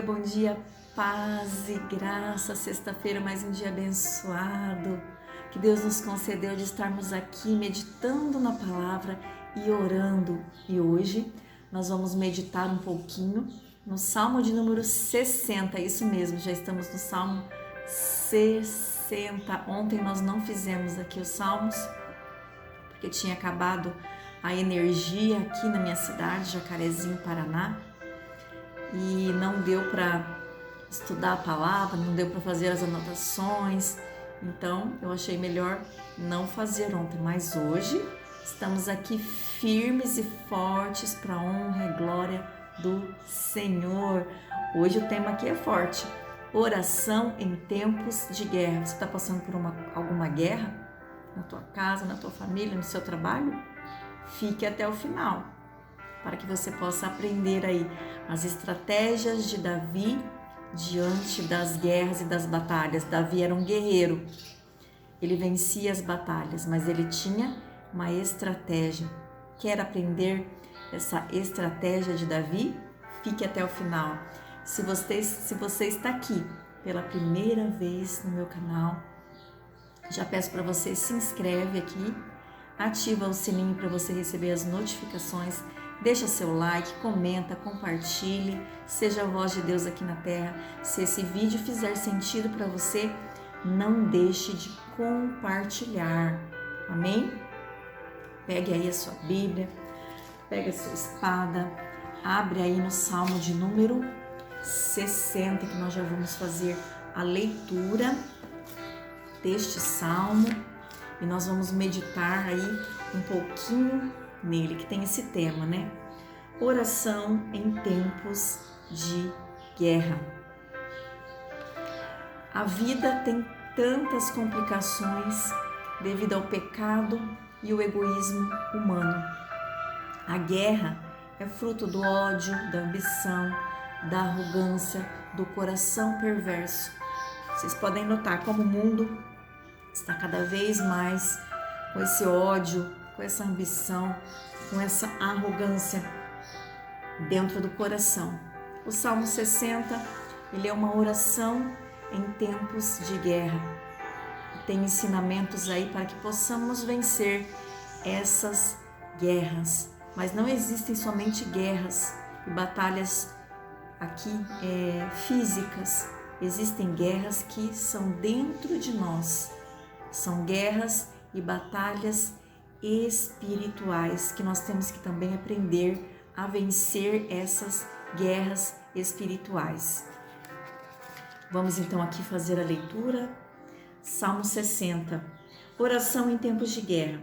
bom dia, paz e graça. Sexta-feira, mais um dia abençoado, que Deus nos concedeu de estarmos aqui meditando na palavra e orando. E hoje nós vamos meditar um pouquinho no Salmo de número 60, isso mesmo, já estamos no Salmo 60. Ontem nós não fizemos aqui os Salmos, porque tinha acabado a energia aqui na minha cidade, Jacarezinho, Paraná, e não deu para estudar a palavra, não deu para fazer as anotações, então eu achei melhor não fazer ontem, mas hoje estamos aqui firmes e fortes para a honra e glória do Senhor. Hoje o tema aqui é forte: oração em tempos de guerra. Você está passando por alguma guerra na tua casa, na tua família, no seu trabalho? Fique até o final, para que você possa aprender aí as estratégias de Davi diante das guerras e das batalhas. Davi era um guerreiro, ele vencia as batalhas, mas ele tinha uma estratégia. Quer aprender essa estratégia de Davi? Fique até o final. Se você está aqui pela primeira vez no meu canal, já peço para você se inscreve aqui, ativa o sininho para você receber as notificações, deixa seu like, comenta, compartilhe, seja a voz de Deus aqui na terra. Se esse vídeo fizer sentido para você, não deixe de compartilhar, amém? Pegue aí a sua Bíblia, pega a sua espada, abre aí no Salmo de número 60, que nós já vamos fazer a leitura deste Salmo e nós vamos meditar aí um pouquinho nele, que tem esse tema, né? Oração em tempos de guerra. A vida tem tantas complicações devido ao pecado e o egoísmo humano. A guerra é fruto do ódio, da ambição, da arrogância, do coração perverso. Vocês podem notar como o mundo está cada vez mais com esse ódio, com essa ambição, com essa arrogância dentro do coração. O Salmo 60, ele é uma oração em tempos de guerra. Tem ensinamentos aí para que possamos vencer essas guerras. Mas não existem somente guerras e batalhas aqui físicas. Existem guerras que são dentro de nós. São guerras e batalhas espirituais que nós temos que também aprender a vencer essas guerras espirituais. Vamos então aqui fazer a leitura. Salmo 60. Oração em tempos de guerra.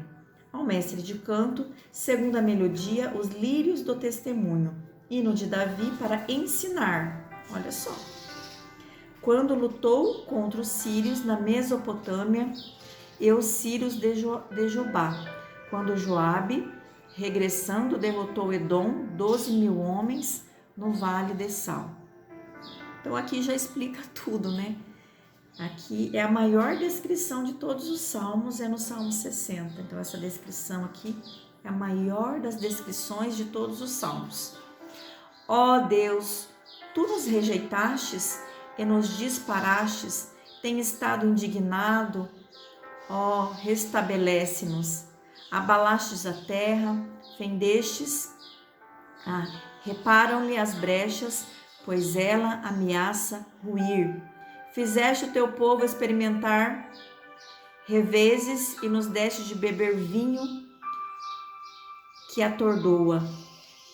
Ao mestre de canto, segundo a melodia, os lírios do testemunho. Hino de Davi para ensinar. Olha só. Quando lutou contra os sírios na Mesopotâmia e os sírios de Jobá, quando Joabe, regressando, derrotou Edom, 12.000 homens no Vale de Sal. Então aqui já explica tudo, né? Aqui é a maior descrição de todos os salmos, é no Salmo 60. Então essa descrição aqui é a maior das descrições de todos os salmos. Ó Deus, tu nos rejeitastes e nos disparastes, tem estado indignado, ó, restabelece-nos. Abalastes a terra, fendestes, reparam-lhe as brechas, pois ela ameaça ruir. Fizeste o teu povo experimentar reveses e nos deste de beber vinho que atordoa.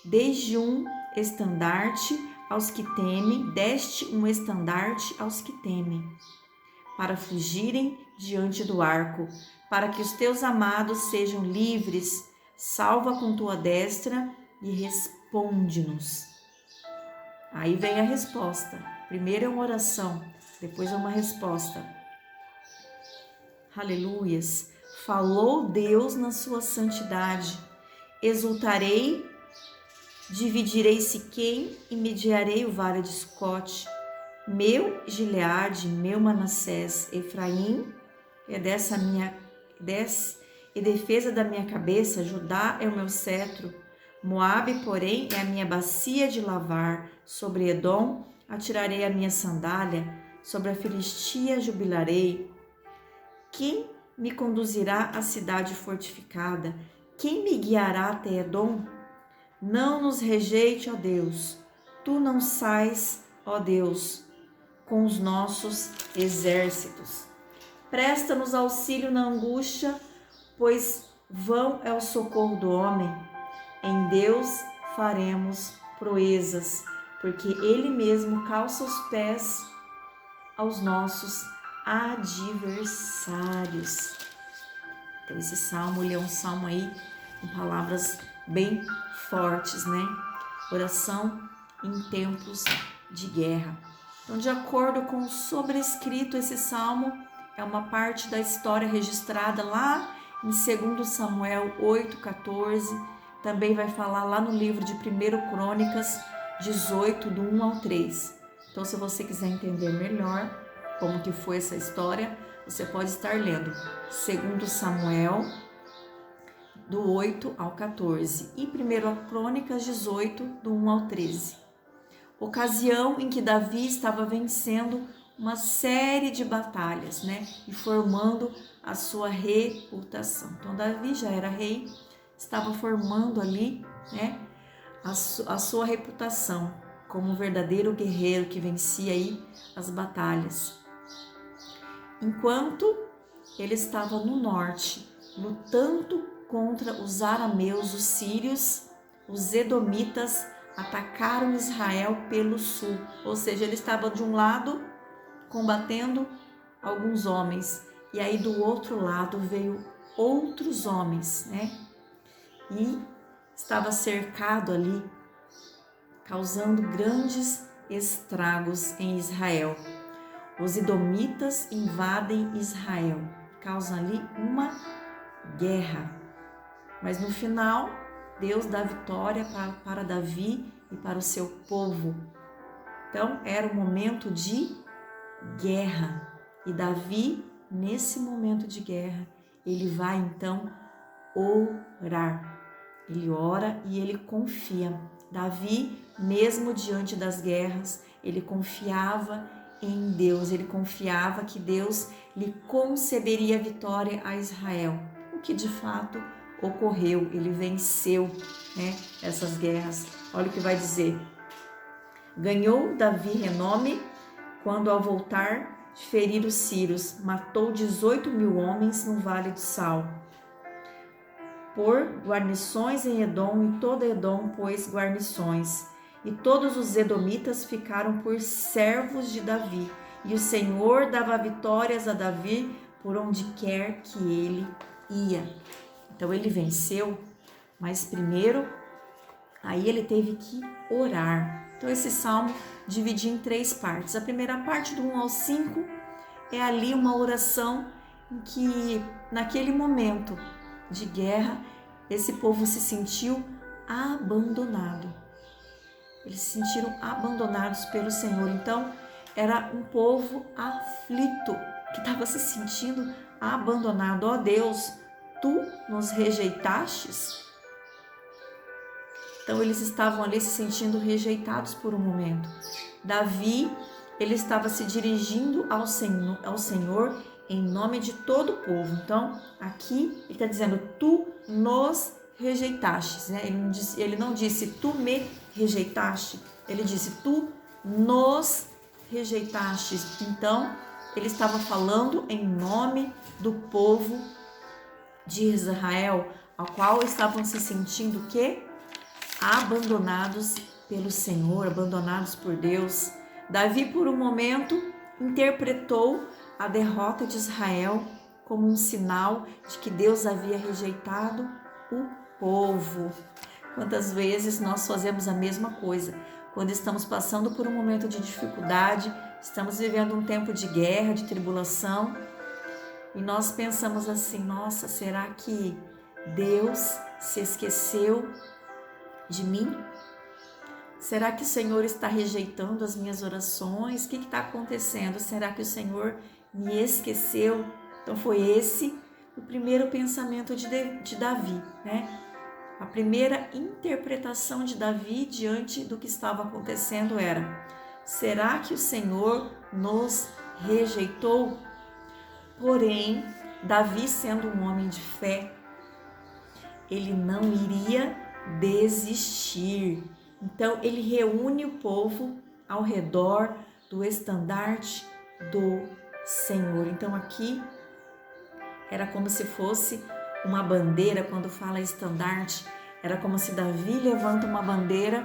Desde um estandarte aos que temem, deste um estandarte aos que temem, para fugirem diante do arco, para que os teus amados sejam livres. Salva com tua destra e responde-nos. Aí vem a resposta. Primeiro é uma oração, depois é uma resposta. Aleluias. Falou Deus na sua santidade. Exultarei, dividirei Siquém e mediarei o vale de Escote. Meu Gileade, meu Manassés, Efraim é e defesa da minha cabeça, Judá é o meu cetro, Moabe, porém, é a minha bacia de lavar, sobre Edom atirarei a minha sandália, sobre a Filistia jubilarei. Quem me conduzirá à cidade fortificada? Quem me guiará até Edom? Não nos rejeite, ó Deus. Tu não sais, ó Deus, com os nossos exércitos. Presta-nos auxílio na angústia, pois vão é o socorro do homem. Em Deus faremos proezas, porque Ele mesmo calça os pés aos nossos adversários. Então esse salmo, ele é um salmo aí com palavras bem fortes, né? Oração em tempos de guerra. Então, de acordo com o sobrescrito, esse salmo é uma parte da história registrada lá em 2 Samuel 8,14. Também vai falar lá no livro de 1 Crônicas 18, do 1 ao 3. Então, se você quiser entender melhor como que foi essa história, você pode estar lendo 2 Samuel, do 8 ao 14, e 1 Crônicas 18, do 1 ao 13. Ocasião em que Davi estava vencendo uma série de batalhas, né? E formando a sua reputação. Então, Davi já era rei, estava formando ali, né, a sua reputação como um verdadeiro guerreiro que vencia aí as batalhas. Enquanto ele estava no norte, lutando contra os arameus, os sírios, os edomitas atacaram Israel pelo sul. Ou seja, ele estava de um lado combatendo alguns homens, e aí do outro lado veio outros homens, né? E estava cercado ali, causando grandes estragos em Israel. Os edomitas invadem Israel, causam ali uma guerra. Mas no final, Deus dá vitória para Davi e para o seu povo. Então, era um momento de guerra. E Davi, nesse momento de guerra, ele vai então orar. Ele ora e ele confia. Davi, mesmo diante das guerras, ele confiava em Deus. Ele confiava que Deus lhe concederia vitória a Israel. O que de fato ocorreu, ele venceu, né, essas guerras. Olha o que vai dizer: ganhou Davi renome quando, ao voltar de ferir os sírios, matou 18.000 homens no vale de Sal, por guarnições em Edom, e todo Edom pôs guarnições, e todos os edomitas ficaram por servos de Davi, e o Senhor dava vitórias a Davi por onde quer que ele ia. Então ele venceu, mas primeiro aí ele teve que orar. Então esse salmo divide em 3 partes. A primeira parte, do 1 ao 5, é ali uma oração em que, naquele momento de guerra, esse povo se sentiu abandonado. Eles se sentiram abandonados pelo Senhor. Então era um povo aflito, que estava se sentindo abandonado. Ó Deus, Tu nos rejeitastes? Então eles estavam ali se sentindo rejeitados por um momento. Davi, ele estava se dirigindo ao Senhor em nome de todo o povo. Então aqui ele está dizendo: Tu nos rejeitastes, né? Ele não disse tu me rejeitaste, ele disse tu nos rejeitastes. Então ele estava falando em nome do povo de Israel, ao qual estavam se sentindo o quê? Abandonados pelo Senhor, abandonados por Deus. Davi, por um momento, interpretou a derrota de Israel como um sinal de que Deus havia rejeitado o povo. Quantas vezes nós fazemos a mesma coisa? Quando estamos passando por um momento de dificuldade, estamos vivendo um tempo de guerra, de tribulação, e nós pensamos assim: nossa, será que Deus se esqueceu de mim? Será que o Senhor está rejeitando as minhas orações? O que está acontecendo? Será que o Senhor me esqueceu? Então foi esse o primeiro pensamento de Davi, né? A primeira interpretação de Davi diante do que estava acontecendo era: Será que o Senhor nos rejeitou? Porém, Davi, sendo um homem de fé, ele não iria desistir. Então, ele reúne o povo ao redor do estandarte do Senhor. Então, aqui era como se fosse uma bandeira. Quando fala estandarte, era como se Davi levanta uma bandeira,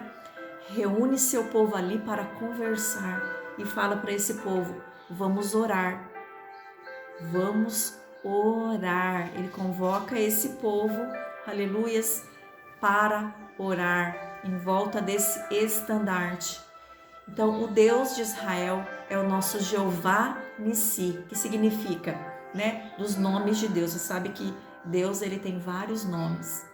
reúne seu povo ali para conversar e fala para esse povo: vamos orar, vamos orar. Ele convoca esse povo, aleluias, para orar em volta desse estandarte. Então, o Deus de Israel é o nosso Jeová Nissi, que significa, dos nomes de Deus. Você sabe que Deus, ele tem vários nomes.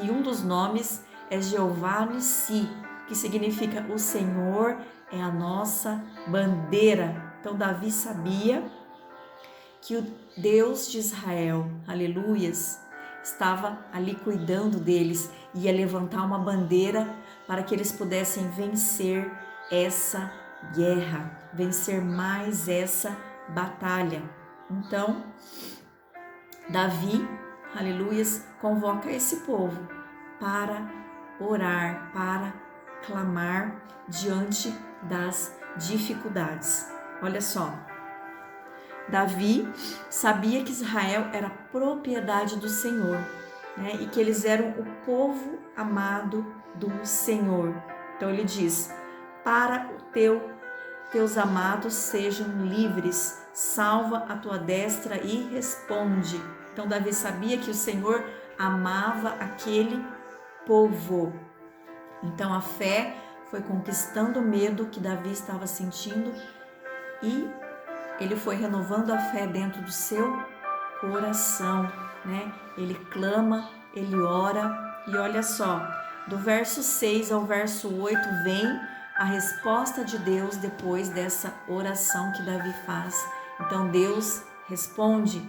E um dos nomes é Jeová Nissi, que significa o Senhor é a nossa bandeira. Então, Davi sabia que o Deus de Israel, aleluias, estava ali cuidando deles, ia levantar uma bandeira para que eles pudessem vencer essa guerra, vencer mais essa batalha. Então, Davi, aleluias, convoca esse povo para orar, para clamar diante das dificuldades. Olha só, Davi sabia que Israel era propriedade do Senhor, e que eles eram o povo amado do Senhor. Então ele diz: para teus amados sejam livres, salva a tua destra e responde. Então Davi sabia que o Senhor amava aquele povo. Então a fé foi conquistando o medo que Davi estava sentindo e ele foi renovando a fé dentro do seu coração, Ele clama, ele ora e olha só, do verso 6 ao verso 8 vem a resposta de Deus depois dessa oração que Davi faz. Então Deus responde.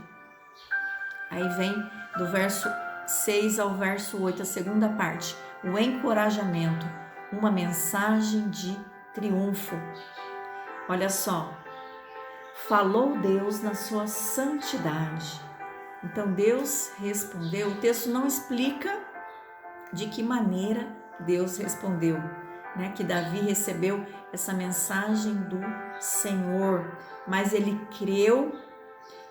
Aí vem do verso 6 ao verso 8, a segunda parte, o encorajamento, uma mensagem de triunfo. Olha só, falou Deus na sua santidade. Então Deus respondeu. O texto não explica de que maneira Deus respondeu, que Davi recebeu essa mensagem do Senhor, mas ele creu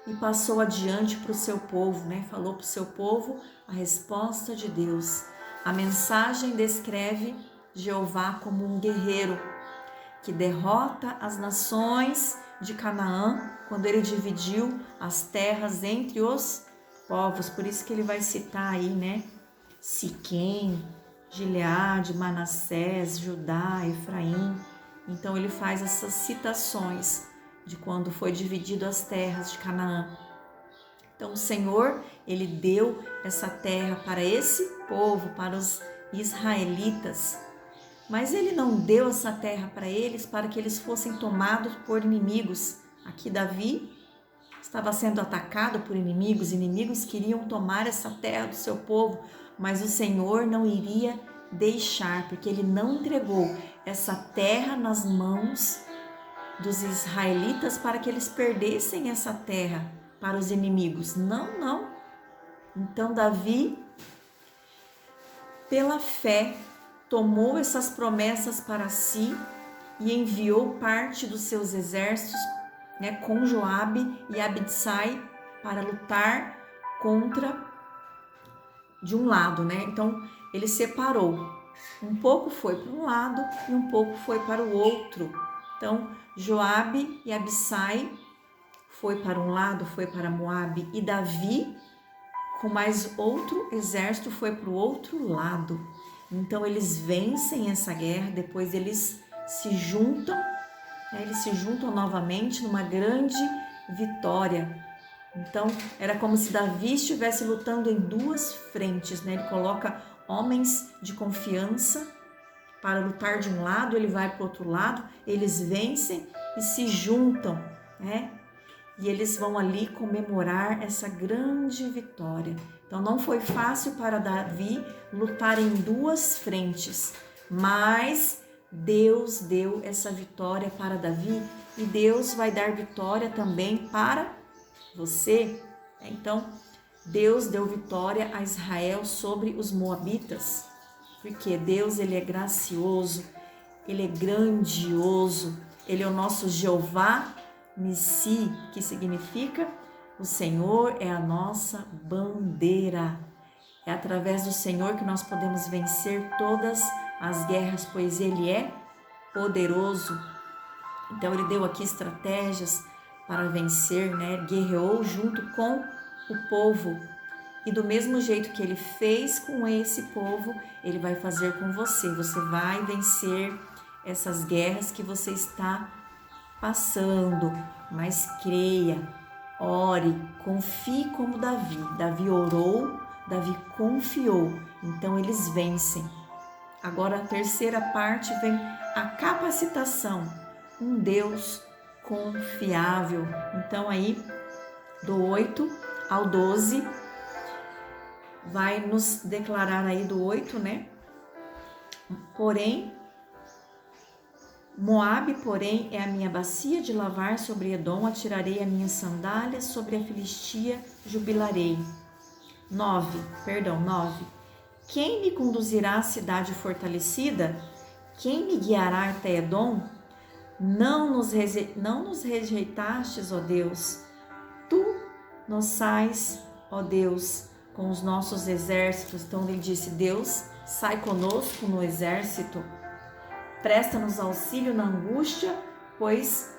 e passou adiante para o seu povo, falou para o seu povo a resposta de Deus. A mensagem descreve Jeová como um guerreiro que derrota as nações de Canaã quando ele dividiu as terras entre os povos. Por isso que ele vai citar aí, Siquém, Gileade, Manassés, Judá, Efraim. Então ele faz essas citações de quando foi dividido as terras de Canaã. Então o Senhor, ele deu essa terra para esse povo, para os israelitas. Mas ele não deu essa terra para eles para que eles fossem tomados por inimigos. Aqui Davi estava sendo atacado por inimigos queriam tomar essa terra do seu povo, mas o Senhor não iria deixar, porque ele não entregou essa terra nas mãos dos israelitas para que eles perdessem essa terra para os inimigos. Não. Então Davi, pela fé, tomou essas promessas para si e enviou parte dos seus exércitos, com Joabe e Abissai para lutar contra de um lado, Então ele separou. Um pouco foi para um lado e um pouco foi para o outro. Então Joabe e Abissai foi para um lado, foi para Moabe, e Davi, com mais outro exército, foi para o outro lado. Então eles vencem essa guerra, depois eles se juntam, novamente numa grande vitória. Então era como se Davi estivesse lutando em duas frentes, Ele coloca homens de confiança para lutar de um lado, ele vai para o outro lado, eles vencem e se juntam, E eles vão ali comemorar essa grande vitória. Então não foi fácil para Davi lutar em duas frentes, mas Deus deu essa vitória para Davi e Deus vai dar vitória também para você. Então, Deus deu vitória a Israel sobre os moabitas, porque Deus, ele é gracioso, ele é grandioso, ele é o nosso Jeová Nissi, que significa o Senhor é a nossa bandeira. É através do Senhor que nós podemos vencer todas as guerras, pois ele é poderoso. Então ele deu aqui estratégias para vencer, né? Guerreou junto com o povo. E do mesmo jeito que ele fez com esse povo, ele vai fazer com você. Você vai vencer essas guerras que você está passando. Mas creia, ore, confie como Davi. Davi orou, Davi confiou. Então eles vencem. Agora a terceira parte vem a capacitação. Um Deus confiável. Então aí, do 8 ao 12, vai nos declarar aí do 8, né? Moabe, porém, é a minha bacia de lavar, sobre Edom atirarei a minha sandália, sobre a Filistia jubilarei. 9. Quem me conduzirá à cidade fortalecida? Quem me guiará até Edom? Não nos rejeitastes, ó Deus. Tu nos sais, ó Deus, com os nossos exércitos. Então ele disse, Deus, sai conosco no exército. Presta-nos auxílio na angústia, pois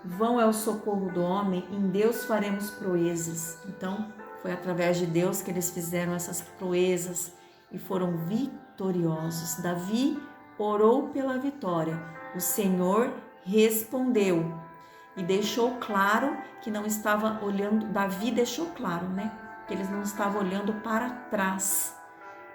vão é o socorro do homem, em Deus faremos proezas. Então, foi através de Deus que eles fizeram essas proezas e foram vitoriosos. Davi orou pela vitória. O Senhor respondeu e deixou claro que não estava olhando, Davi deixou claro, né? Que eles não estavam olhando para trás.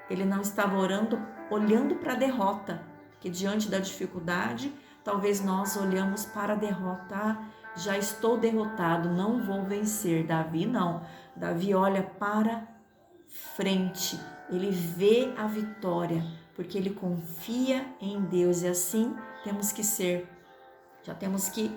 Ele não estava olhando para a derrota, que diante da dificuldade, talvez nós olhamos para a derrota. Já estou derrotado, não vou vencer. Davi não. Davi olha para frente. Ele vê a vitória, porque ele confia em Deus. E assim temos que ser. Já temos que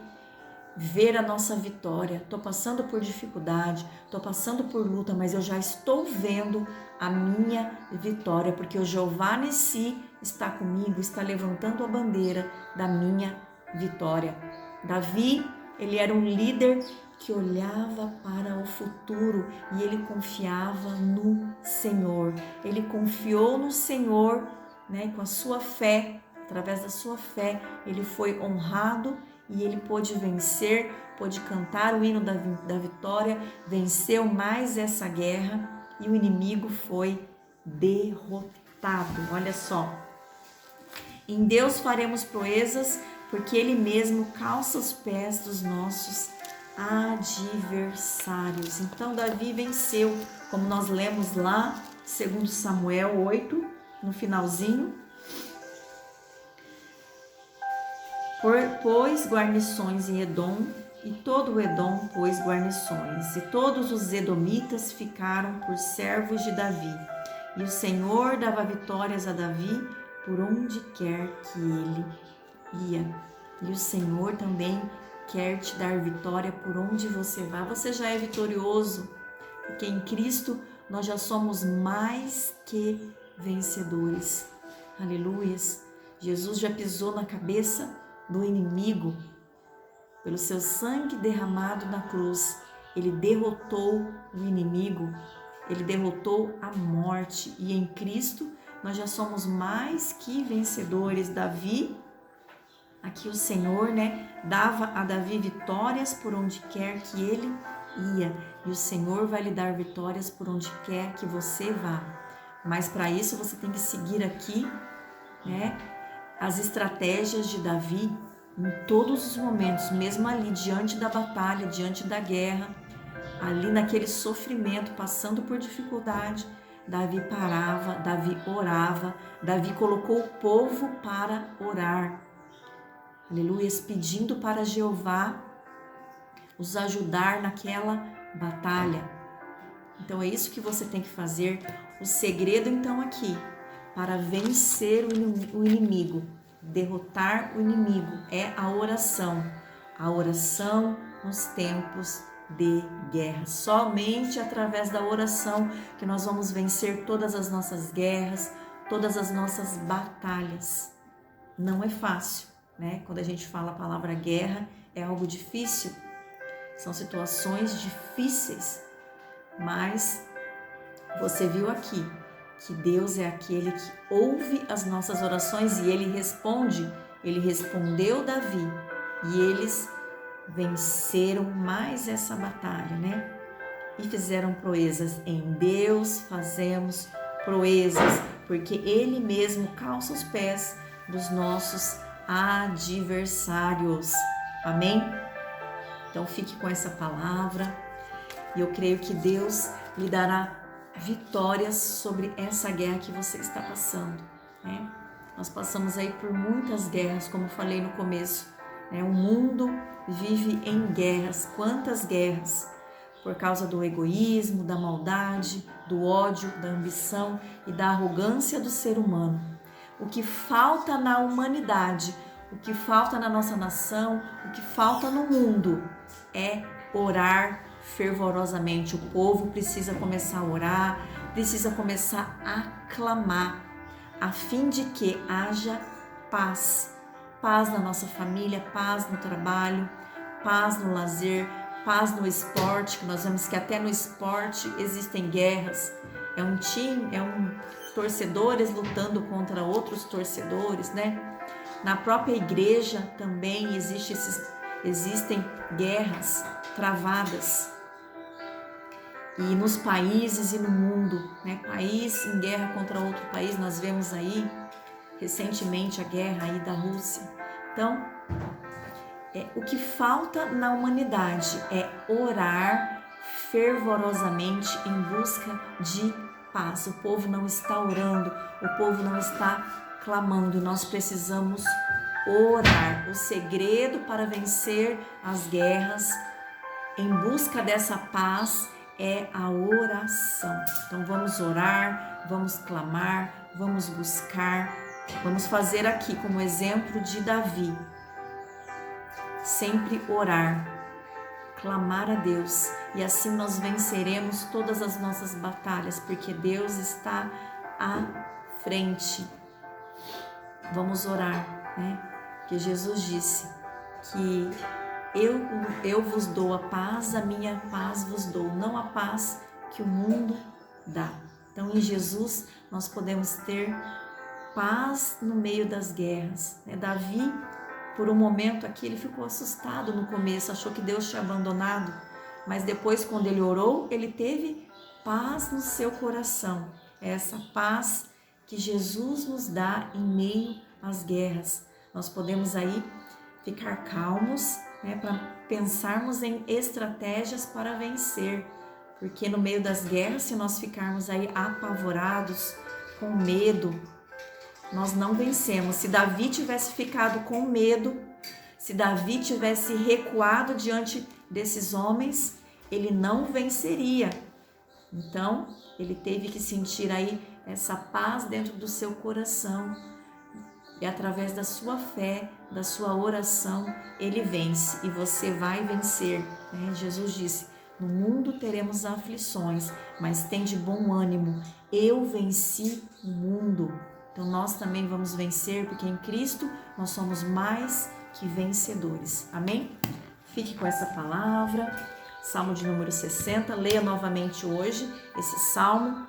ver a nossa vitória. Estou passando por dificuldade, estou passando por luta, mas eu já estou vendo a minha vitória, porque o Jeová Nissi está comigo, está levantando a bandeira da minha vitória. Davi, ele era um líder que olhava para o futuro e ele confiava no Senhor. Ele confiou no Senhor, né, com a sua fé. Através da sua fé, ele foi honrado e ele pôde vencer, pôde cantar o hino da vitória, venceu mais essa guerra e o inimigo foi derrotado. Olha só, em Deus faremos proezas, porque Ele mesmo calça os pés dos nossos adversários. Então Davi venceu, como nós lemos lá, 2 Samuel 8, no finalzinho. Pôs guarnições em Edom, e todo o Edom pôs guarnições, e todos os edomitas ficaram por servos de Davi. E o Senhor dava vitórias a Davi por onde quer que ele ia. E o Senhor também quer te dar vitória por onde você vá. Você já é vitorioso, porque em Cristo nós já somos mais que vencedores. Aleluias! Jesus já pisou na cabeça do inimigo, pelo seu sangue derramado na cruz. Ele derrotou o inimigo, ele derrotou a morte, e em Cristo nós já somos mais que vencedores. Davi, aqui o Senhor, né, dava a Davi vitórias por onde quer que ele ia, e o Senhor vai lhe dar vitórias por onde quer que você vá. Mas para isso você tem que seguir aqui, né, as estratégias de Davi em todos os momentos, mesmo ali diante da batalha, diante da guerra, ali naquele sofrimento, passando por dificuldade, Davi parava, Davi orava, Davi colocou o povo para orar. Aleluia, pedindo para Jeová os ajudar naquela batalha. Então é isso que você tem que fazer. O segredo então aqui, para vencer o inimigo, derrotar o inimigo é a oração. A oração nos tempos de guerra. Somente através da oração que nós vamos vencer todas as nossas guerras, todas as nossas batalhas. Não é fácil, né? Quando a gente fala a palavra guerra, é algo difícil. São situações difíceis, mas você viu aqui que Deus é aquele que ouve as nossas orações e Ele responde. Ele respondeu Davi e eles venceram mais essa batalha, né? E fizeram proezas. Em Deus fazemos proezas, porque Ele mesmo calça os pés dos nossos adversários. Amém? Então fique com essa palavra e eu creio que Deus lhe dará vitórias sobre essa guerra que você está passando, né? Nós passamos aí por muitas guerras, como eu falei no começo, né? O mundo vive em guerras. Quantas guerras? Por causa do egoísmo, da maldade, do ódio, da ambição e da arrogância do ser humano. O que falta na humanidade, o que falta na nossa nação, o que falta no mundo é orar fervorosamente. O povo precisa começar a orar, precisa começar a clamar, a fim de que haja paz. Paz na nossa família, paz no trabalho, paz no lazer, paz no esporte, que nós vemos que até no esporte existem guerras. É um time, torcedores lutando contra outros torcedores, né? Na própria igreja também existem guerras travadas. E nos países e no mundo, né? País em guerra contra outro país, nós vemos aí recentemente a guerra aí da Rússia. Então, o que falta na humanidade é orar fervorosamente em busca de paz. O povo não está orando, o povo não está clamando. Nós precisamos orar. O segredo para vencer as guerras em busca dessa paz é a oração. Então vamos orar, vamos clamar, vamos buscar, vamos fazer aqui como exemplo de Davi. Sempre orar, clamar a Deus e assim nós venceremos todas as nossas batalhas, porque Deus está à frente. Vamos orar, né? Porque Jesus disse que eu vos dou a paz, a minha paz vos dou, não a paz que o mundo dá. Então, em Jesus, nós podemos ter paz no meio das guerras, né? Davi, por um momento aqui, ele ficou assustado no começo, achou que Deus tinha abandonado, mas depois, quando ele orou, ele teve paz no seu coração. É essa paz que Jesus nos dá em meio às guerras. Nós podemos aí ficar calmos, né, para pensarmos em estratégias para vencer, porque no meio das guerras, se nós ficarmos aí apavorados, com medo, nós não vencemos. Se Davi tivesse ficado com medo, se Davi tivesse recuado diante desses homens, ele não venceria. Então, ele teve que sentir aí essa paz dentro do seu coração. E através da sua fé, da sua oração, ele vence e você vai vencer, né? Jesus disse, no mundo teremos aflições, mas tem de bom ânimo, eu venci o mundo. Então nós também vamos vencer, porque em Cristo nós somos mais que vencedores. Amém? Fique com essa palavra, Salmo de número 60, leia novamente hoje esse Salmo,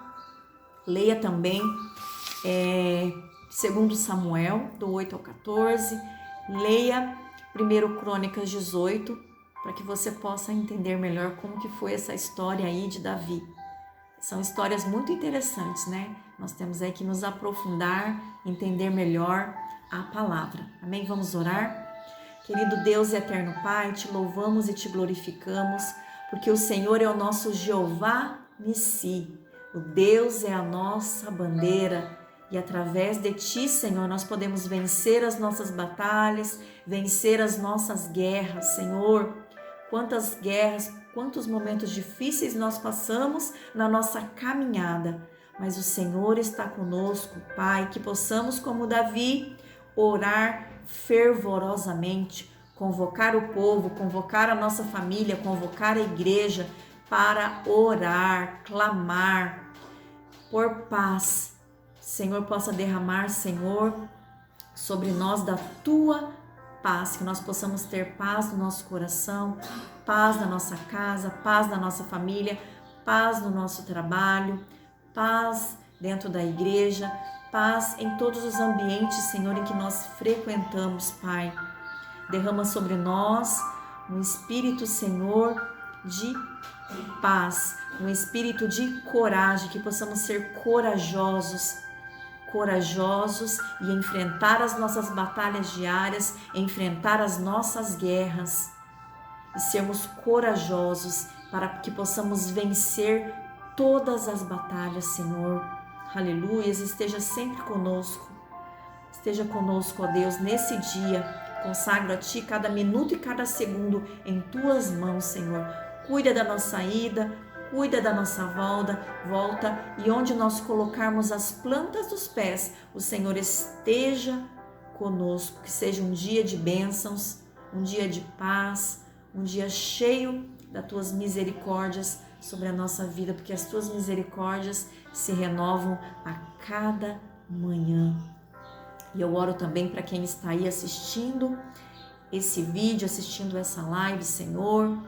leia também 2 Samuel, do 8 ao 14, leia 1 Crônicas 18, para que você possa entender melhor como que foi essa história aí de Davi. São histórias muito interessantes, né? Nós temos aí que nos aprofundar, entender melhor a palavra. Amém? Vamos orar? Querido Deus e eterno Pai, te louvamos e te glorificamos, porque o Senhor é o nosso Jeová Nissi. O Deus é a nossa bandeira. E através de Ti, Senhor, nós podemos vencer as nossas batalhas, vencer as nossas guerras, Senhor. Quantas guerras, quantos momentos difíceis nós passamos na nossa caminhada. Mas o Senhor está conosco, Pai, que possamos, como Davi, orar fervorosamente, convocar o povo, convocar a nossa família, convocar a igreja para orar, clamar por paz. Senhor, possa derramar, Senhor, sobre nós da tua paz, que nós possamos ter paz no nosso coração, paz na nossa casa, paz na nossa família, paz no nosso trabalho, paz dentro da igreja, paz em todos os ambientes, Senhor, em que nós frequentamos, Pai. Derrama sobre nós um espírito, Senhor, de paz, um espírito de coragem, que possamos ser corajosos e enfrentar as nossas batalhas diárias, enfrentar as nossas guerras e sermos corajosos para que possamos vencer todas as batalhas, Senhor. Aleluia, esteja sempre conosco. Esteja conosco, ó Deus, nesse dia. Consagro a Ti cada minuto e cada segundo em Tuas mãos, Senhor. Cuida da nossa ida, cuida da nossa volta, e onde nós colocarmos as plantas dos pés, o Senhor esteja conosco. Que seja um dia de bênçãos, um dia de paz, um dia cheio das Tuas misericórdias sobre a nossa vida, porque as Tuas misericórdias se renovam a cada manhã. E eu oro também para quem está aí assistindo esse vídeo, assistindo essa live, Senhor.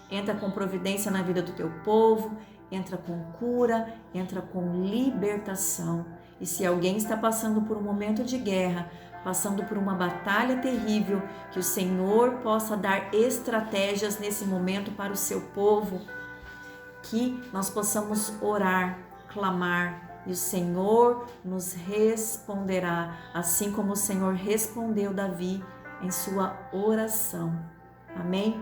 Entra com providência na vida do Teu povo, entra com cura, entra com libertação. E se alguém está passando por um momento de guerra, passando por uma batalha terrível, que o Senhor possa dar estratégias nesse momento para o Seu povo, que nós possamos orar, clamar, e o Senhor nos responderá, assim como o Senhor respondeu Davi em sua oração. Amém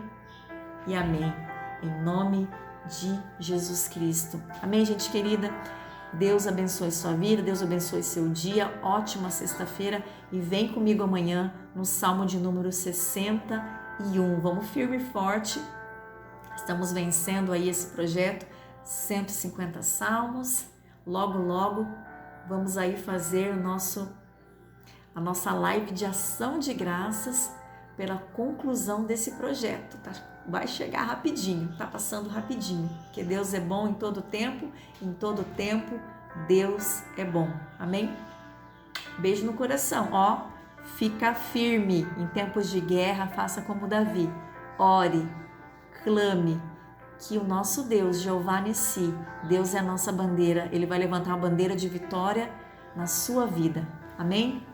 e amém. Em nome de Jesus Cristo. Amém, gente querida? Deus abençoe sua vida, Deus abençoe seu dia. Ótima sexta-feira e vem comigo amanhã no Salmo de número 61. Vamos firme e forte. Estamos vencendo aí esse projeto, 150 salmos. Logo, logo, vamos aí fazer a nossa live de ação de graças pela conclusão desse projeto, tá? Vai chegar rapidinho, tá passando rapidinho, porque Deus é bom em todo tempo Deus é bom. Amém? Beijo no coração, ó. Fica firme em tempos de guerra, faça como Davi. Ore, clame, que o nosso Deus, Jeová Nissi, Deus é a nossa bandeira, Ele vai levantar uma bandeira de vitória na sua vida. Amém?